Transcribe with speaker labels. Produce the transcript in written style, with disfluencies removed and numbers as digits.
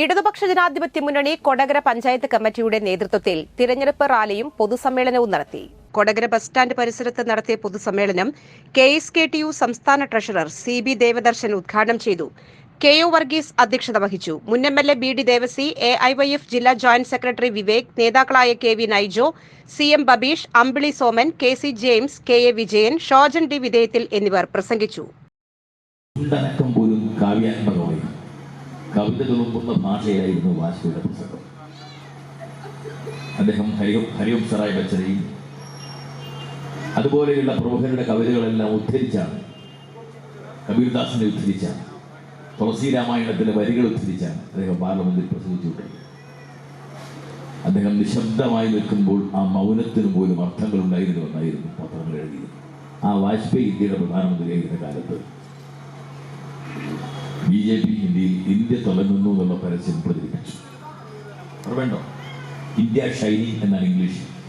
Speaker 1: ഇടതുപക്ഷ ജനാധിപത്യ മുന്നണി കൊടകര പഞ്ചായത്ത് കമ്മിറ്റിയുടെ നേതൃത്വത്തിൽ തിരഞ്ഞെടുപ്പ് റാലിയും പൊതുസമ്മേളനവും നടത്തി. കൊടകര ബസ് സ്റ്റാൻഡ് പരിസരത്ത് നടത്തിയ പൊതുസമ്മേളനം KSKTU സംസ്ഥാന ട്രഷറർ CB ദേവദർശൻ ഉദ്ഘാടനം ചെയ്തു. KO വർഗീസ് അധ്യക്ഷത വഹിച്ചു. മുൻ MLA BD ദേവസി, AIYF ജില്ലാ ജോയിന്റ് സെക്രട്ടറി വിവേക്, നേതാക്കളായ KV Naijo, CM Babeesh, Ambili Soman, KC James, KA Vijayan, Shojan D വിധേയത്തിൽ എന്നിവർ പ്രസംഗിച്ചു.
Speaker 2: കവിത തുളുമ്പുന്ന ഭാഷയിലായിരുന്നു വാജ്പേയിയുടെ പുസ്തകം. അദ്ദേഹം ഹരിവംശ റായ് ബച്ചനെയും അതുപോലെയുള്ള പ്രമുഖരുടെ കവിതകളെല്ലാം ഉദ്ധരിച്ചാണ്, കബീർദാസിനെ ഉദ്ധരിച്ചാണ്, തുളസി രാമായണത്തിലെ വരികൾ ഉദ്ധരിച്ചാണ് അദ്ദേഹം പാർലമെന്റിൽ പ്രസംഗിച്ചുകൊണ്ടിരുന്നത്. അദ്ദേഹം നിശബ്ദമായി നിൽക്കുമ്പോൾ ആ മൗനത്തിന് പോലും അർത്ഥങ്ങൾ ഉണ്ടായിരുന്നുവെന്നായിരുന്നു പത്രങ്ങൾ എഴുതിയത്. ആ വാജ്പേയി ഇന്ത്യയുടെ പ്രധാനമന്ത്രിയായിരുന്ന കാലത്ത് BJP ഇന്ത്യ തുടങ്ങുന്നു എന്നുള്ള പരസ്യം പ്രചരിപ്പിച്ചു. വേണ്ടോ, ഇന്ത്യ ഷൈനിങ് എന്നാണ് ഇംഗ്ലീഷ്.